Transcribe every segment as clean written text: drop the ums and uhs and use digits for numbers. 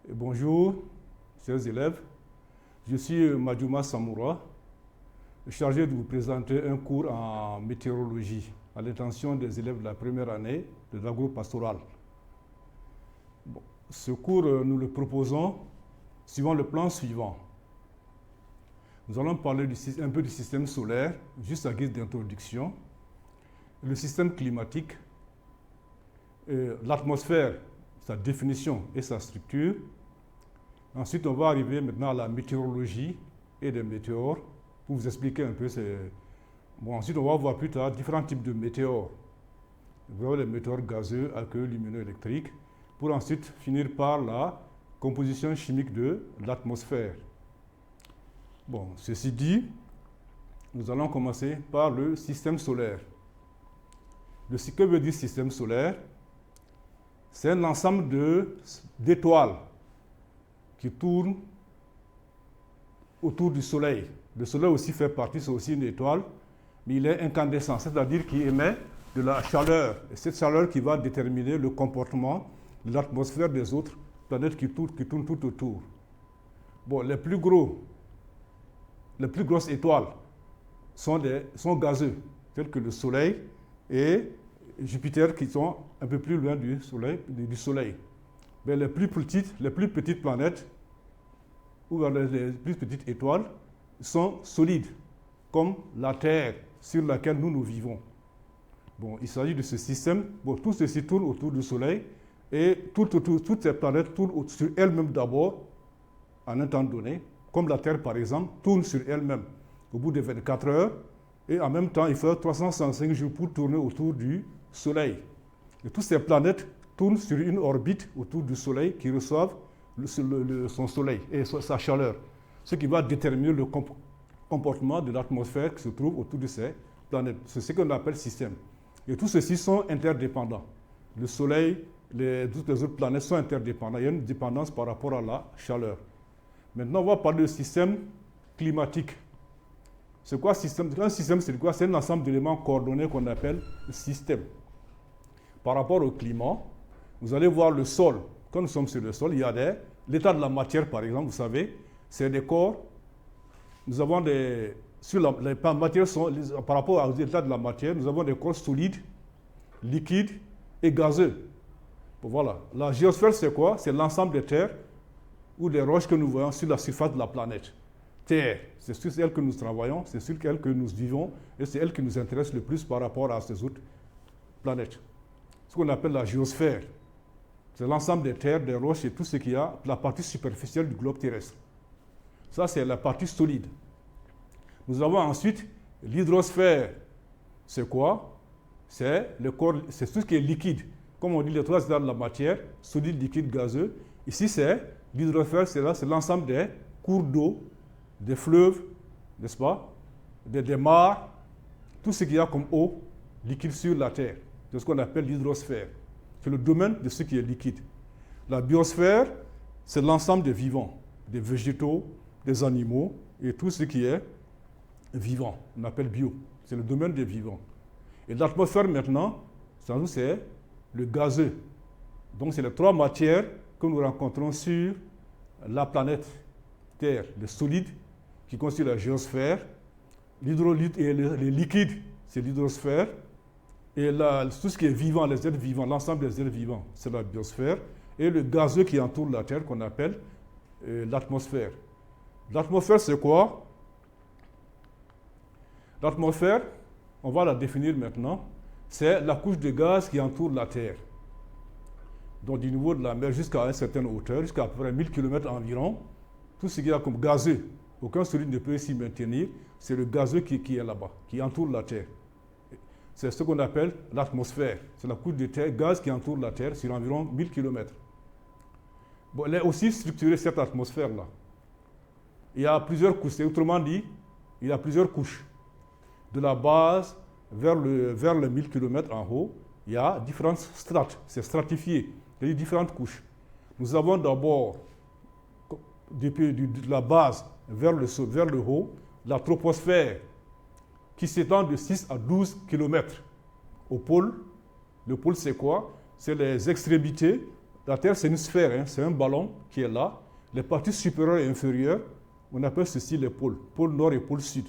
Bonjour, chers élèves. Je suis Madjouma Samoura, chargé de vous présenter un cours en météorologie à l'intention des élèves de la première année de l'agro-pastoral. Ce cours, nous le proposons suivant le plan suivant. Nous allons parler un peu du système solaire, juste à guise d'introduction, le système climatique, l'atmosphère, sa définition et sa structure. Ensuite, on va arriver maintenant à la météorologie et des météores pour vous expliquer un peu. Ensuite, on va voir plus tard différents types de météores. Vous avez les météores gazeux, aqueux, lumineux, électriques, pour ensuite finir par la composition chimique de l'atmosphère. Bon, ceci dit, nous allons commencer par le système solaire. Que veut dire système solaire? C'est un ensemble d'étoiles qui tournent autour du Soleil. Le Soleil aussi fait partie, c'est aussi une étoile, mais il est incandescent, c'est-à-dire qu'il émet de la chaleur. Et cette chaleur qui va déterminer le comportement de l'atmosphère des autres planètes qui tournent tout autour. Bon, les plus grosses étoiles sont gazeux, tels que le Soleil et Jupiter, qui sont un peu plus loin du Soleil. Mais les plus petites planètes, ou les plus petites étoiles, sont solides, comme la Terre sur laquelle nous vivons. Bon, il s'agit de ce système. Bon, tout ceci tourne autour du Soleil et toutes ces planètes tournent sur elles-mêmes d'abord, en un temps donné, comme la Terre par exemple, tourne sur elle-même au bout de 24 heures, et en même temps, il faut 365 jours pour tourner autour du Soleil. Et toutes ces planètes tournent sur une orbite autour du Soleil qui reçoivent son Soleil et sa chaleur, ce qui va déterminer le comportement de l'atmosphère qui se trouve autour de ces planètes. C'est ce qu'on appelle système. Et tous ceux-ci sont interdépendants. Le Soleil, toutes les autres planètes sont interdépendantes. Il y a une dépendance par rapport à la chaleur. Maintenant, on va parler du système climatique. C'est quoi un système? Un système, c'est quoi? C'est un ensemble d'éléments coordonnés qu'on appelle le système. Par rapport au climat, vous allez voir le sol. Quand nous sommes sur le sol, il y a l'état de la matière, par exemple, vous savez, c'est des corps. Nous avons les matières par rapport à l'état de la matière, nous avons des corps solides, liquides et gazeux. Bon, voilà. La géosphère, c'est quoi? C'est l'ensemble des terres ou des roches que nous voyons sur la surface de la planète. Terre, c'est sur elle que nous travaillons, c'est sur elle que nous vivons, et c'est elle qui nous intéresse le plus par rapport à ces autres planètes. Ce qu'on appelle la géosphère. C'est l'ensemble des terres, des roches et tout ce qu'il y a, la partie superficielle du globe terrestre. Ça, c'est la partie solide. Nous avons ensuite l'hydrosphère. C'est quoi? C'est tout ce qui est liquide. Comme on dit, les trois états de la matière, solide, liquide, gazeux. Ici, c'est l'hydrosphère, c'est l'ensemble des cours d'eau, des fleuves, n'est-ce pas? Des mares, tout ce qu'il y a comme eau liquide sur la Terre. C'est ce qu'on appelle l'hydrosphère. C'est le domaine de ce qui est liquide. La biosphère, c'est l'ensemble des vivants, des végétaux, des animaux et tout ce qui est vivant. On appelle bio. C'est le domaine des vivants. Et l'atmosphère maintenant, c'est le gazeux. Donc c'est les trois matières que nous rencontrons sur la planète Terre. Le solide, qui constitue la géosphère, l'hydrolite et les liquides, c'est l'hydrosphère. Et tout ce qui est vivant, les êtres vivants, l'ensemble des êtres vivants, c'est la biosphère. Et le gazeux qui entoure la Terre, qu'on appelle l'atmosphère. L'atmosphère, c'est quoi? L'atmosphère, on va la définir maintenant, c'est la couche de gaz qui entoure la Terre. Donc du niveau de la mer jusqu'à une certaine hauteur, jusqu'à à peu près 1000 km environ, tout ce qu'il y a comme gazeux, aucun solide ne peut s'y maintenir, c'est le gazeux qui est là-bas, qui entoure la Terre. C'est ce qu'on appelle l'atmosphère. C'est la couche de terre, gaz qui entoure la Terre sur environ 1000 km. Bon, elle est aussi structurée, cette atmosphère-là. Il y a plusieurs couches. Autrement dit, il y a plusieurs couches. De la base vers les 1000 km en haut, il y a différentes strates. C'est stratifié. Il y a différentes couches. Nous avons d'abord, de la base vers le haut, la troposphère, qui s'étend de 6 à 12 km au pôle. Le pôle, c'est quoi? C'est les extrémités La Terre, c'est une sphère, hein, c'est un ballon qui est là. Les parties supérieures et inférieures, on appelle ceci les pôles, pôle nord et pôle sud.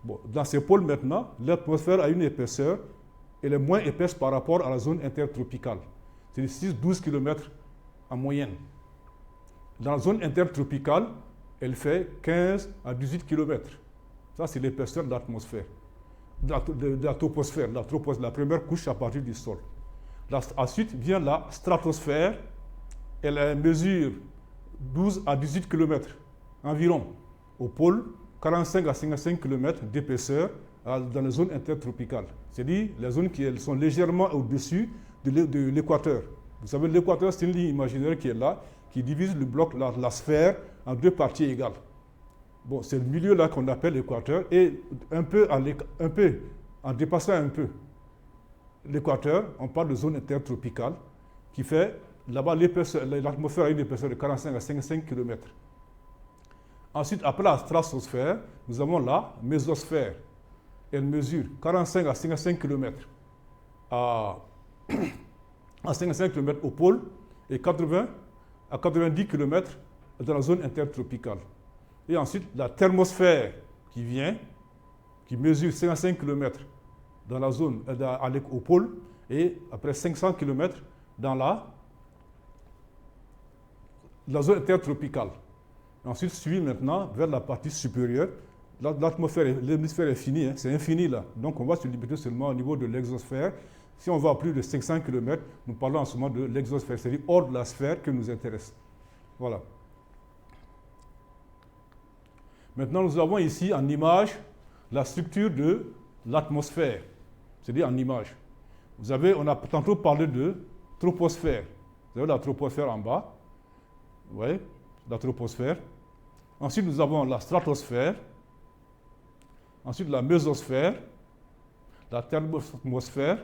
Bon, dans ces pôles maintenant, l'atmosphère a une épaisseur, elle est moins épaisse par rapport à la zone intertropicale. C'est de 6-12 km en moyenne. Dans la zone intertropicale, elle fait 15 à 18 km. Ça, c'est l'épaisseur de l'atmosphère, de la troposphère, la première couche à partir du sol. Ensuite vient la stratosphère. Elle mesure 12 à 18 km environ au pôle, 45 à 55 km d'épaisseur dans les zones intertropicales. C'est-à-dire les zones qui sont légèrement au-dessus de l'équateur. Vous savez, l'équateur, c'est une ligne imaginaire qui est là, qui divise le bloc, la sphère, en deux parties égales. Bon, c'est le milieu là qu'on appelle l'équateur, et un peu en dépassant un peu l'équateur, on parle de zone intertropicale, qui fait, là-bas, l'atmosphère a une épaisseur de 45 à 55 km. Ensuite, après la stratosphère, nous avons la mésosphère. Elle mesure 45 à 55 km à 55 km au pôle et 80 à 90 km dans la zone intertropicale. Et ensuite, la thermosphère qui vient, qui mesure 55 km dans la zone, au pôle et après 500 km dans la zone intertropicale. Ensuite, suit maintenant vers la partie supérieure. L'atmosphère, l'hémisphère est fini, hein, c'est infini là. Donc on va se limiter seulement au niveau de l'exosphère. Si on va à plus de 500 km, nous parlons en ce moment de l'exosphère, c'est-à-dire hors de la sphère que nous intéresse. Voilà. Maintenant, nous avons ici en image la structure de l'atmosphère, c'est-à-dire en image. On a tantôt parlé de troposphère. Vous avez la troposphère en bas. Vous voyez, la troposphère. Ensuite, nous avons la stratosphère. Ensuite, la mésosphère, la thermosphère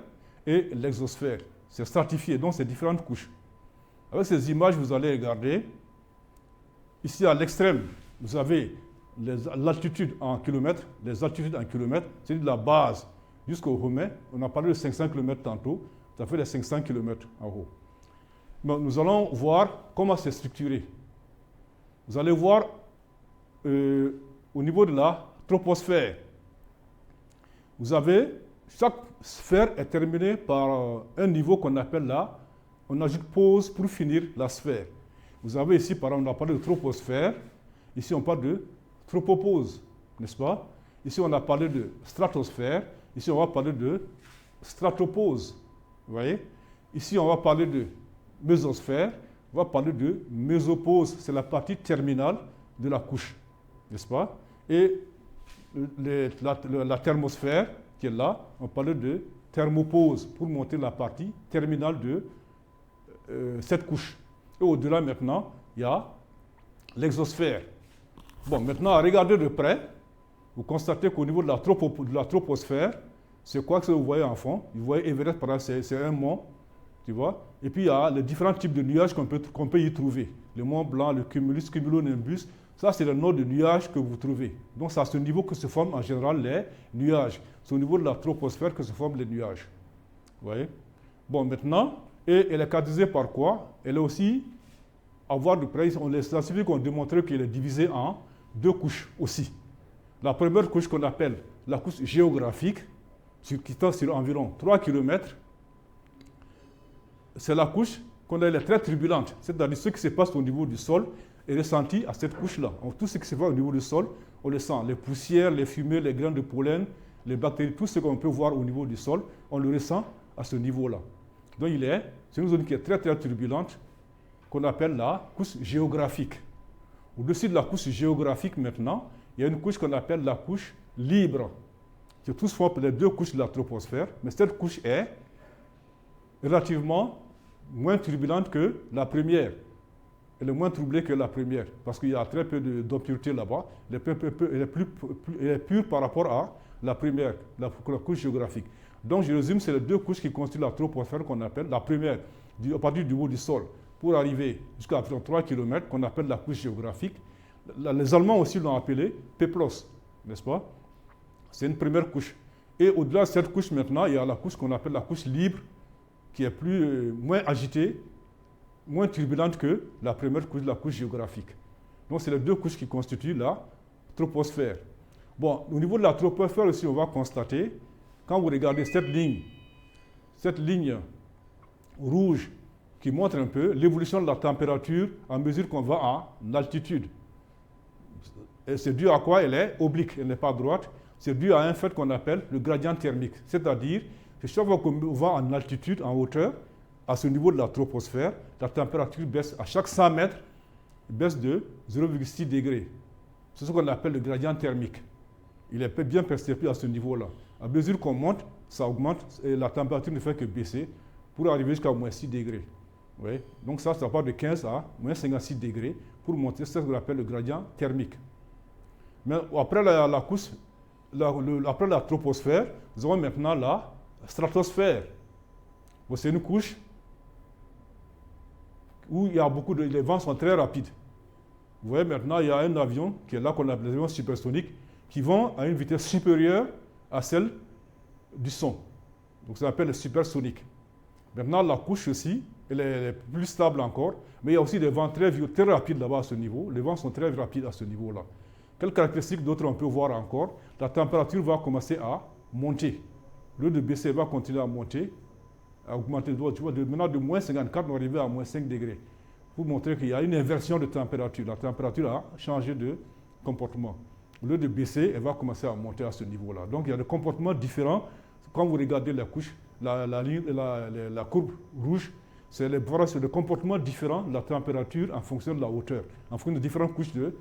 et l'exosphère. C'est stratifié, donc c'est différentes couches. Avec ces images, vous allez regarder. Ici, à l'extrême, vous avez l'altitude en kilomètres, les altitudes en kilomètres, c'est de la base jusqu'au sommet. On a parlé de 500 km tantôt, ça fait les 500 km en haut. Donc, nous allons voir comment c'est structuré. Vous allez voir au niveau de la troposphère, vous avez, chaque sphère est terminée par un niveau qu'on appelle là, on ajoute pause pour finir la sphère. Vous avez ici, par exemple, on a parlé de troposphère, ici on parle de tropopause, n'est-ce pas? Ici on a parlé de stratosphère, ici on va parler de stratopause, vous voyez? Ici on va parler de mésosphère, on va parler de mésopause, c'est la partie terminale de la couche, n'est-ce pas? Et la thermosphère qui est là, on parle de thermopause pour monter la partie terminale de cette couche. Et au-delà maintenant, il y a l'exosphère. Bon, maintenant, à regarder de près, vous constatez qu'au niveau de la troposphère, c'est quoi que vous voyez en fond? Vous voyez Everest, par exemple, c'est un mont, tu vois. Et puis, il y a les différents types de nuages qu'on peut y trouver. Le mont Blanc, le cumulus, cumulonimbus, ça, c'est le nom de nuages que vous trouvez. Donc, c'est à ce niveau que se forment en général les nuages. C'est au niveau de la troposphère que se forment les nuages. Vous voyez? Bon, maintenant, et elle est caractérisée par quoi? Elle est aussi, à voir de près, les scientifiques ont démontré qu'elle est divisée en deux couches aussi. La première couche qu'on appelle la couche géographique, qui tend sur environ 3 km, c'est la couche qu'on appelle très turbulente, c'est-à-dire ce qui se passe au niveau du sol est ressenti à cette couche-là. Tout ce qui se passe au niveau du sol, on le sent. Les poussières, les fumées, les grains de pollen, les bactéries, tout ce qu'on peut voir au niveau du sol, on le ressent à ce niveau-là. Donc c'est une zone qui est très très turbulente, qu'on appelle la couche géographique. Au-dessus de la couche géographique maintenant, il y a une couche qu'on appelle la couche libre, qui tous font les deux couches de la troposphère, mais cette couche est relativement moins turbulente que la première. Elle est moins troublée que la première, parce qu'il y a très peu d'impuretés là-bas. Elle est pure par rapport à la première, la couche géographique. Donc, je résume, c'est les deux couches qui constituent la troposphère qu'on appelle la première, à partir du haut du sol, pour arriver jusqu'à 3 km, qu'on appelle la couche géographique. Les Allemands aussi l'ont appelée peplos, n'est-ce pas? C'est une première couche. Et au-delà de cette couche maintenant, il y a la couche qu'on appelle la couche libre, qui est moins agitée, moins turbulente que la première couche, la couche géographique. Donc, c'est les deux couches qui constituent la troposphère. Bon, au niveau de la troposphère aussi, on va constater, quand vous regardez cette ligne rouge qui montre un peu l'évolution de la température à mesure qu'on va en altitude. Et c'est dû à quoi? Elle est oblique, elle n'est pas droite. C'est dû à un fait qu'on appelle le gradient thermique. C'est-à-dire que chaque fois qu'on va en altitude, en hauteur, à ce niveau de la troposphère, la température baisse à chaque 100 mètres, baisse de 0,6 degrés. C'est ce qu'on appelle le gradient thermique. Il est bien perceptible à ce niveau-là. À mesure qu'on monte, ça augmente et la température ne fait que baisser pour arriver jusqu'à moins 6 degrés. Oui. Donc ça part de 15 à moins 56 degrés pour monter, c'est ce qu'on appelle le gradient thermique. Mais après après la troposphère, nous avons maintenant la stratosphère. Bon, c'est une couche où il y a les vents sont très rapides. Vous voyez maintenant, il y a un avion qui est là qu'on appelle les avions supersoniques qui vont à une vitesse supérieure à celle du son. Donc ça s'appelle le supersonique. Maintenant, la couche aussi, elle est plus stable encore, mais il y a aussi des vents très rapides là-bas à ce niveau. Les vents sont très rapides à ce niveau-là. Quelles caractéristiques d'autres on peut voir encore? La température va commencer à monter. Au lieu de baisser, elle va continuer à monter, à augmenter. Tu vois, maintenant de moins 54, on va arriver à moins 5 degrés. Pour montrer qu'il y a une inversion de température. La température a changé de comportement. Au lieu de baisser, elle va commencer à monter à ce niveau-là. Donc il y a des comportements différents. Quand vous regardez la couche, la courbe rouge, c'est le comportement différent de la température en fonction de la hauteur, en fonction de différentes couches de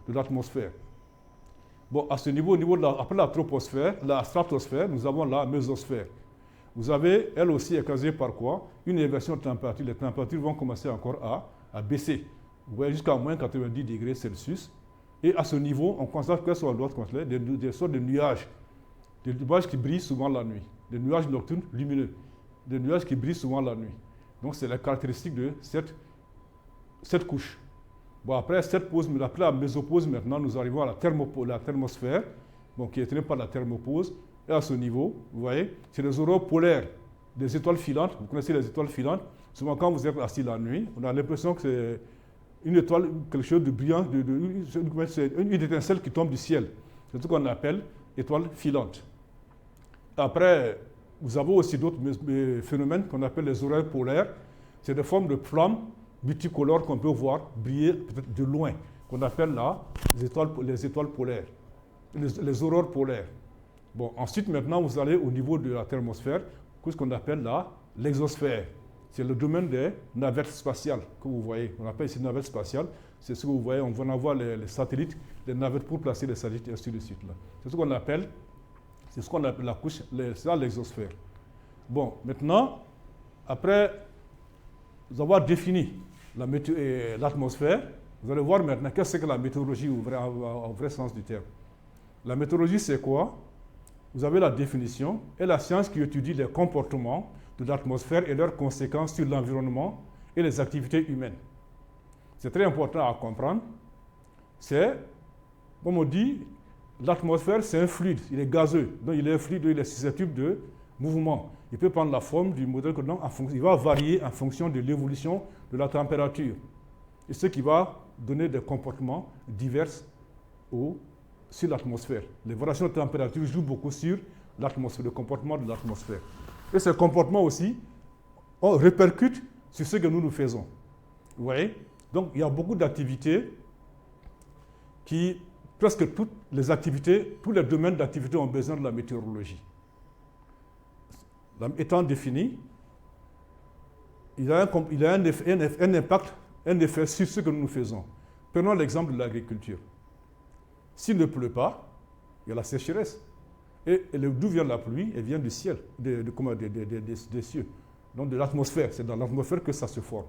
l'atmosphère. Bon, à ce niveau, après la troposphère, la stratosphère, nous avons la mésosphère. Vous avez, elle aussi, écrasée par quoi? Une inversion de température. Les températures vont commencer encore à baisser. Vous voyez, jusqu'à moins 90 degrés Celsius. Et à ce niveau, on constate que sur l'autre côté, des sortes de nuages. Des nuages qui brillent souvent la nuit. Des nuages nocturnes lumineux. Des nuages qui brillent souvent la nuit. Donc, c'est la caractéristique de cette couche. Bon, après la mésopause, maintenant, nous arrivons à la thermosphère, bon, qui est tenue par la thermopause. Et à ce niveau, vous voyez, c'est les aurores polaires, des étoiles filantes. Vous connaissez les étoiles filantes. Souvent, quand vous êtes assis la nuit, on a l'impression que c'est une étoile, quelque chose de brillant, c'est une étincelle qui tombe du ciel. C'est ce qu'on appelle étoile filante. Après, vous avez aussi d'autres phénomènes qu'on appelle les aurores polaires. C'est des formes de flammes multicolores qu'on peut voir briller peut-être de loin, qu'on appelle là les étoiles polaires, les aurores polaires. Bon, ensuite, maintenant, vous allez au niveau de la thermosphère, ce qu'on appelle là l'exosphère. C'est le domaine des navettes spatiales que vous voyez. On appelle ici navettes spatiales. C'est ce que vous voyez, on va en avoir les satellites, les navettes pour placer les satellites et ainsi de suite. C'est ce qu'on appelle la couche, c'est l'exosphère. Bon, maintenant, après avoir défini l'atmosphère, vous allez voir maintenant qu'est-ce que la météorologie au vrai sens du terme. La météorologie, c'est quoi? Vous avez la définition et la science qui étudie les comportements de l'atmosphère et leurs conséquences sur l'environnement et les activités humaines. C'est très important à comprendre. C'est, comme on dit, l'atmosphère, c'est un fluide, il est gazeux, donc il est fluide, il est susceptible de mouvement. Il peut prendre la forme du modèle que donc il va varier en fonction de l'évolution de la température. Et ce qui va donner des comportements divers sur l'atmosphère. Les variations de température jouent beaucoup sur l'atmosphère, le comportement de l'atmosphère. Et ces comportements aussi, on répercute sur ce que nous faisons. Vous voyez? Donc, il y a beaucoup d'activités presque toutes les activités, tous les domaines d'activité ont besoin de la météorologie. Étant défini, il a un impact, un effet sur ce que nous faisons. Prenons l'exemple de l'agriculture. S'il ne pleut pas, il y a la sécheresse. Et d'où vient la pluie? Elle vient du ciel, des cieux, donc de l'atmosphère. C'est dans l'atmosphère que ça se forme.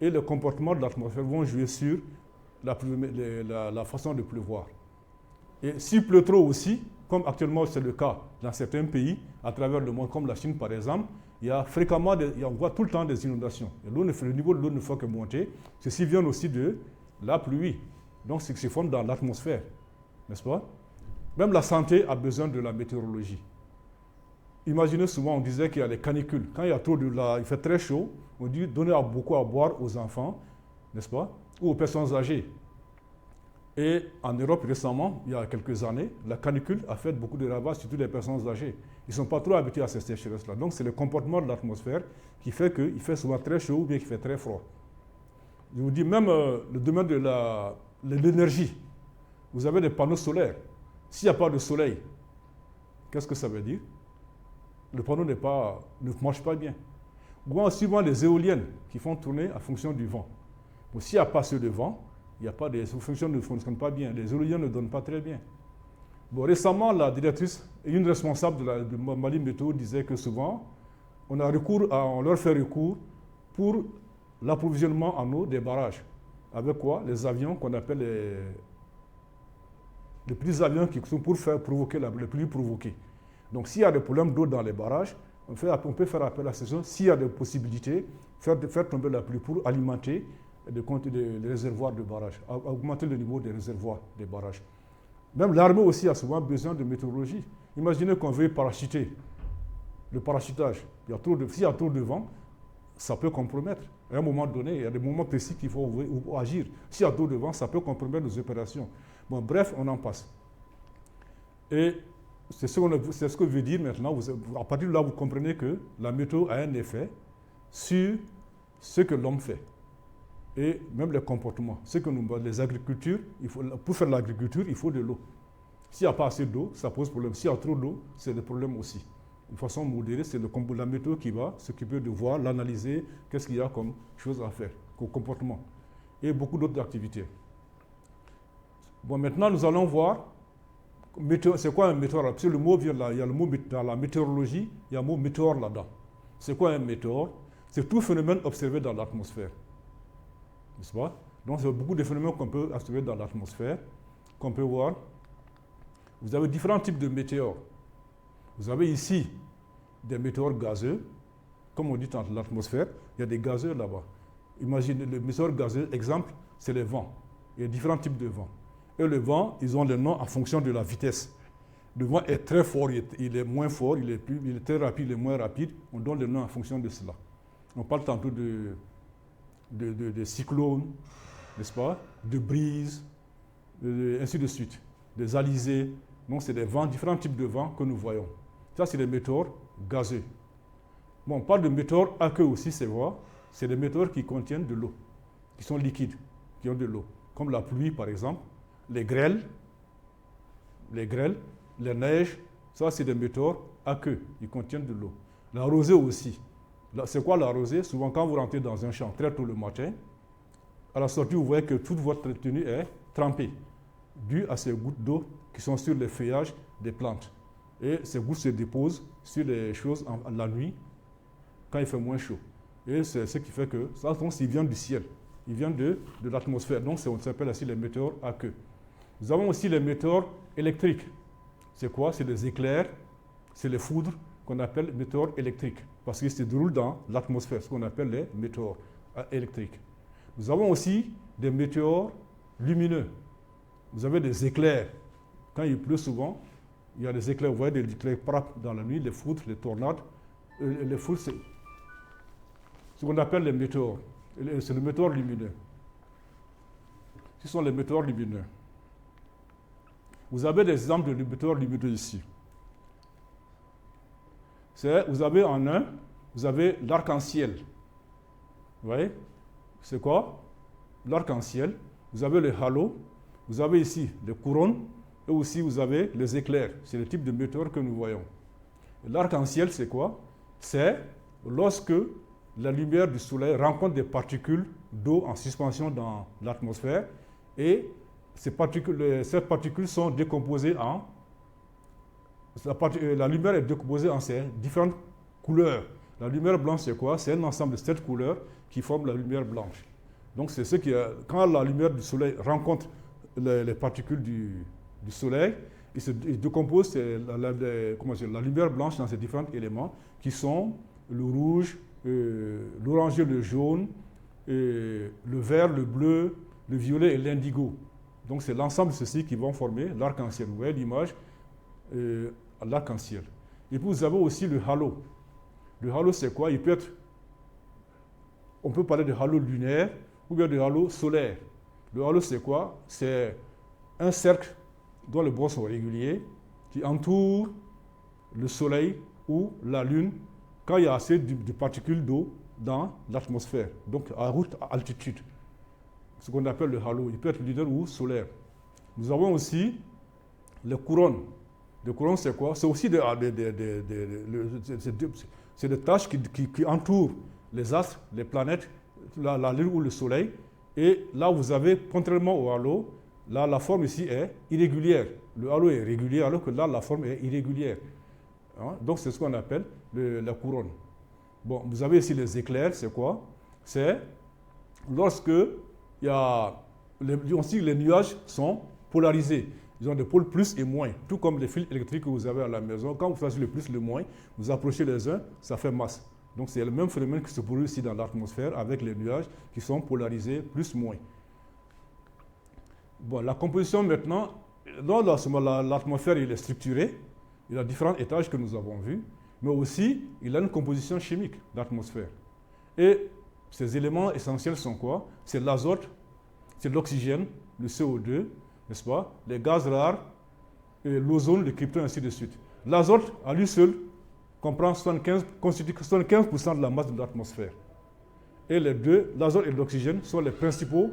Et les comportements de l'atmosphère vont jouer sur la façon de pleuvoir. Et s'il pleut trop aussi, comme actuellement c'est le cas dans certains pays, à travers le monde, comme la Chine par exemple, il y a fréquemment, on voit tout le temps des inondations. Et le niveau de l'eau ne fait que monter. Ceci vient aussi de la pluie. Donc c'est ce qui se forme dans l'atmosphère. N'est-ce pas? Même la santé a besoin de la météorologie. imaginez souvent, on disait qu'il y a les canicules. Quand il y a trop il fait très chaud, on dit donner beaucoup à boire aux enfants, n'est-ce pas, ou aux personnes âgées. Et en Europe, récemment, il y a quelques années, la canicule a fait beaucoup de ravages, surtout les personnes âgées. Ils ne sont pas trop habitués à ces sécheresses-là. Donc, c'est le comportement de l'atmosphère qui fait qu'il fait souvent très chaud ou bien qu'il fait très froid. Je vous dis, même le domaine de l'énergie, vous avez des panneaux solaires. S'il n'y a pas de soleil, qu'est-ce que ça veut dire? Le panneau ne marche pas bien. Ou suivant les éoliennes qui font tourner en fonction du vent. Bon, s'il n'y a pas assez de vent, il y a pas les fonctions ne fonctionnent pas bien. Les éoliennes ne donnent pas très bien. Bon, récemment, la directrice et une responsable de Mali Météo disait que souvent, on leur fait recours pour l'approvisionnement en eau des barrages. Avec quoi? Les avions qu'on appelle les petits avions qui sont pour faire provoquer les pluies provoquées. Donc s'il y a des problèmes d'eau dans les barrages, on peut faire appel à ces choses. S'il y a des possibilités, faire tomber la pluie pour alimenter les réservoirs de barrages, augmenter le niveau des réservoirs des barrages. Même l'armée aussi a souvent besoin de météorologie. Imaginez qu'on veuille parachuter. Le parachutage, s'il y a trop de vent, ça peut compromettre. À un moment donné, il y a des moments précis qu'il faut agir. S'il y a trop de vent, ça peut compromettre nos opérations. Bon, bref, on en passe. Et c'est ce que je veux dire maintenant. À partir de là, vous comprenez que la météo a un effet sur ce que l'homme fait. Et même les comportements. Les agricultures, pour faire l'agriculture, il faut de l'eau. S'il n'y a pas assez d'eau, ça pose problème. S'il y a trop d'eau, c'est des problèmes aussi. De façon modérée, c'est la météo qui va s'occuper de voir, l'analyser, qu'est-ce qu'il y a comme chose à faire, comme comportement. Et beaucoup d'autres activités. Bon, maintenant, nous allons voir, c'est quoi un météore? Parce que le mot vient là, il y a le mot dans la météorologie, il y a le mot météore là-dedans. C'est quoi un météore? C'est tout phénomène observé dans l'atmosphère. N'est-ce pas? Donc, c'est beaucoup de phénomènes qu'on peut observer dans l'atmosphère, qu'on peut voir. Vous avez différents types de météores. Vous avez ici des météores gazeux, comme on dit dans l'atmosphère, il y a des gazeux là-bas. Imaginez le météore gazeux, exemple, c'est les vents. Il y a différents types de vents. Et le vent, ils ont le nom en fonction de la vitesse. Le vent est très fort, il est moins fort, il est très rapide, il est moins rapide. On donne le nom en fonction de cela. On parle tantôt de cyclones, n'est-ce pas? De brises, ainsi de suite. Des alizés. Donc, c'est des vents, différents types de vents que nous voyons. Ça, c'est des météores gazeux. Bon, on parle de météores aqueux aussi, c'est des météores qui contiennent de l'eau, qui sont liquides, qui ont de l'eau. Comme la pluie, par exemple, les grêles, les neiges, ça, c'est des météores aqueux, ils contiennent de l'eau. La rosée aussi. C'est quoi la rosée? Souvent, quand vous rentrez dans un champ très tôt le matin, à la sortie, vous voyez que toute votre tenue est trempée, due à ces gouttes d'eau qui sont sur les feuillages des plantes. Et ces gouttes se déposent sur les choses la nuit, quand il fait moins chaud. Et c'est ce qui fait que ça, ils viennent du ciel, ils viennent de l'atmosphère. Donc, on s'appelle ainsi les météores aqueux. Nous avons aussi les météores électriques. C'est quoi? C'est les éclairs, c'est les foudres qu'on appelle météores électriques, parce qu'ils se déroulent dans l'atmosphère, ce qu'on appelle les météores électriques. Nous avons aussi des météores lumineux. Vous avez des éclairs. Quand il pleut souvent, il y a des éclairs, vous voyez des éclairs frappent dans la nuit, les foudres, les tornades. Les foudres, c'est ce qu'on appelle les météores. C'est le météore lumineux. Ce sont les météores lumineux. Vous avez des exemples de météores lumineux ici. Vous avez en un, vous avez l'arc-en-ciel. Vous voyez? C'est quoi? L'arc-en-ciel. Vous avez le halo. Vous avez ici les couronnes. Et aussi, vous avez les éclairs. C'est le type de météore que nous voyons. L'arc-en-ciel, c'est quoi? C'est lorsque la lumière du soleil rencontre des particules d'eau en suspension dans l'atmosphère et ces particules sont décomposées en... La lumière est décomposée en ces différentes couleurs. La lumière blanche, c'est quoi? C'est un ensemble de 7 couleurs qui forment la lumière blanche. Donc, c'est ce qui quand la lumière du soleil rencontre les particules du soleil, il décompose la lumière blanche dans ces différents éléments qui sont le rouge, l'orange, le jaune, le vert, le bleu, le violet et l'indigo. Donc c'est l'ensemble de ceux-ci qui vont former l'arc-en-ciel. Vous voyez l'image, l'arc-en-ciel. Et puis vous avez aussi le halo. Le halo, c'est quoi? On peut parler de halo lunaire ou bien de halo solaire. Le halo, c'est quoi? C'est un cercle dont les bords sont réguliers qui entoure le soleil ou la lune quand il y a assez de particules d'eau dans l'atmosphère, donc à haute altitude. Ce qu'on appelle le halo. Il peut être lunaire ou solaire. Nous avons aussi les couronnes. Les couronnes, c'est quoi? C'est aussi des taches qui entourent les astres, les planètes, la lune ou le soleil. Et là, vous avez, contrairement au halo, là, la forme ici est irrégulière. Le halo est régulier, alors que là, la forme est irrégulière. Hein? Donc, c'est ce qu'on appelle la couronne. Bon, vous avez ici les éclairs, c'est quoi? C'est lorsque il y a les nuages sont polarisés. Ils ont des pôles plus et moins, tout comme les fils électriques que vous avez à la maison. Quand vous faites le plus et le moins, vous approchez les uns, ça fait masse. Donc c'est le même phénomène qui se produit ici dans l'atmosphère avec les nuages qui sont polarisés plus-moins. Bon, la composition maintenant, dans l'atmosphère il est structuré, il a différents étages que nous avons vus, mais aussi il a une composition chimique, l'atmosphère. Et ces éléments essentiels sont quoi? C'est l'azote, c'est l'oxygène, le CO2, n'est-ce pas? Les gaz rares, l'ozone, le krypton, ainsi de suite. L'azote, à lui seul, constitue 75% de la masse de l'atmosphère. Et les deux, l'azote et l'oxygène, sont les principaux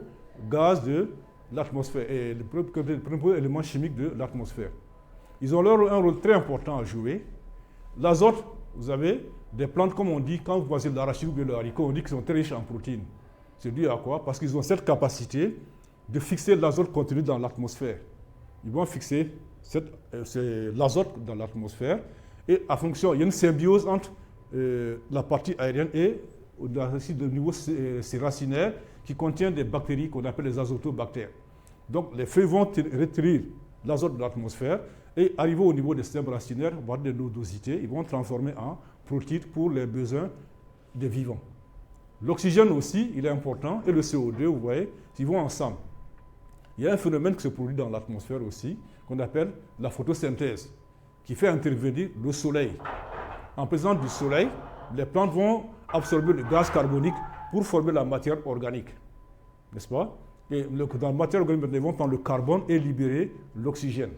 gaz de l'atmosphère et les principaux éléments chimiques de l'atmosphère. Ils ont un rôle très important à jouer. L'azote, vous avez des plantes, comme on dit, quand vous passez de l'arachide ou de le haricot, on dit qu'ils sont très riches en protéines. C'est dû à quoi? Parce qu'ils ont cette capacité de fixer l'azote contenu dans l'atmosphère. Ils vont fixer l'azote dans l'atmosphère et à fonction, il y a une symbiose entre la partie aérienne et le niveau racinaire qui contient des bactéries qu'on appelle les azotobactères. Donc les feuilles vont retenir l'azote de l'atmosphère et arriver au niveau des systèmes racinaires, voir des nodosités, ils vont transformer en protéines pour les besoins des vivants. L'oxygène aussi, il est important, et le CO2, vous voyez, ils vont ensemble. Il y a un phénomène qui se produit dans l'atmosphère aussi, qu'on appelle la photosynthèse, qui fait intervenir le soleil. En présence du soleil, les plantes vont absorber le gaz carbonique pour former la matière organique, n'est-ce pas? Et dans la matière organique, ils vont prendre le carbone et libérer l'oxygène.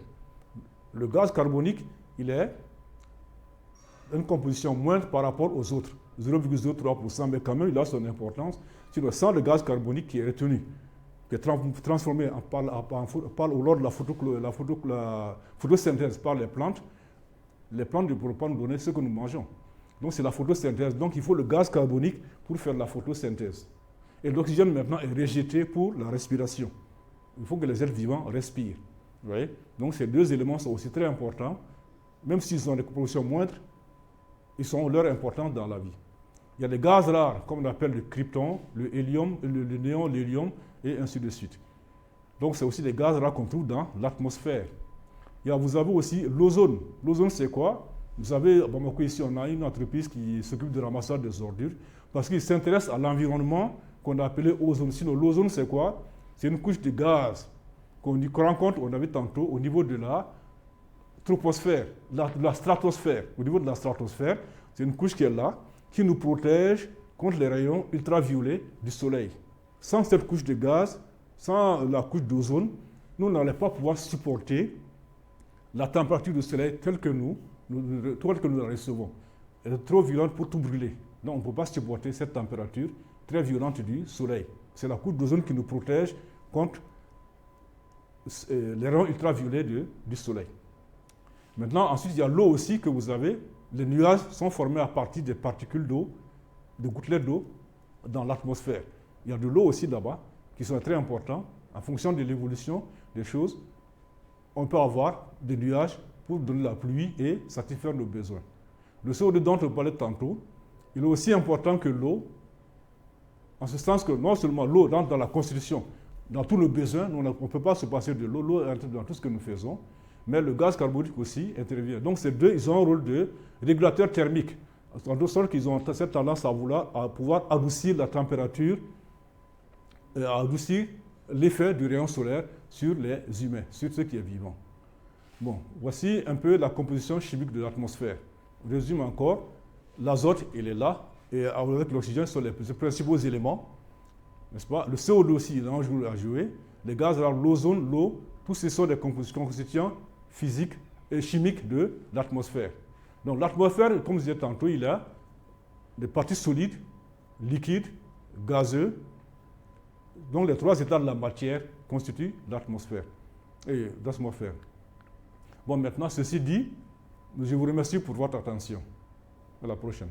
Le gaz carbonique, il est une composition moindre par rapport aux autres, 0,03%, mais quand même, il a son importance. Sinon, sans le gaz carbonique qui est retenu, qui est transformé lors de la photosynthèse par les plantes ne pourront pas nous donner ce que nous mangeons. Donc c'est la photosynthèse. Donc il faut le gaz carbonique pour faire la photosynthèse. Et l'oxygène maintenant est rejeté pour la respiration. Il faut que les êtres vivants respirent. Vous voyez? Donc ces deux éléments sont aussi très importants. Même s'ils ont des compositions moindres, ils ont leur importance dans la vie. Il y a des gaz rares, comme on appelle le krypton, le hélium, le néon, l'hélium, et ainsi de suite. Donc c'est aussi des gaz rares qu'on trouve dans l'atmosphère. Vous avez aussi l'ozone. L'ozone, c'est quoi? Vous savez, à Bamako, ici, on a une entreprise qui s'occupe de ramassage des ordures parce qu'ils s'intéressent à l'environnement qu'on a appelé ozone. Sinon, l'ozone, c'est quoi? C'est une couche de gaz qu'on rencontre, on a vu tantôt, au niveau de la troposphère, la stratosphère. Au niveau de la stratosphère, c'est une couche qui est là, qui nous protège contre les rayons ultraviolets du soleil. Sans cette couche de gaz, sans la couche d'ozone, nous n'allons pas pouvoir supporter la température du soleil telle que nous la recevons. Elle est trop violente pour tout brûler. Donc on ne peut pas supporter cette température très violente du soleil. C'est la couche d'ozone qui nous protège contre les rayons ultraviolets du soleil. Maintenant, ensuite, il y a l'eau aussi que vous avez. Les nuages sont formés à partir des particules d'eau, de gouttelettes d'eau dans l'atmosphère. Il y a de l'eau aussi là-bas, qui sont très importants. En fonction de l'évolution des choses, on peut avoir des nuages pour donner la pluie et satisfaire nos besoins. Le CO2 dont on parlait tantôt, il est aussi important que l'eau, en ce sens que non seulement l'eau rentre dans la constitution, dans tous nos besoins, on ne peut pas se passer de l'eau, l'eau entre dans tout ce que nous faisons, mais le gaz carbonique aussi intervient. Donc ces deux, ils ont un rôle de régulateur thermique, en d'autres sortes qu'ils ont cette tendance à pouvoir adoucir la température, à adoucir l'effet du rayon solaire sur les humains, sur ce qui est vivant. Bon, voici un peu la composition chimique de l'atmosphère. résume encore, l'azote, il est là, et avec l'oxygène, ce sont les principaux éléments, n'est-ce pas? Le CO2 aussi, il a un rôle à jouer. Les gaz, alors l'ozone, l'eau, tous ces sont des constituants physiques et chimiques de l'atmosphère. Donc l'atmosphère, comme je disais tantôt, il a des parties solides, liquides, gazeux. Donc les trois états de la matière constituent l'atmosphère. Bon, maintenant, ceci dit, je vous remercie pour votre attention. À la prochaine.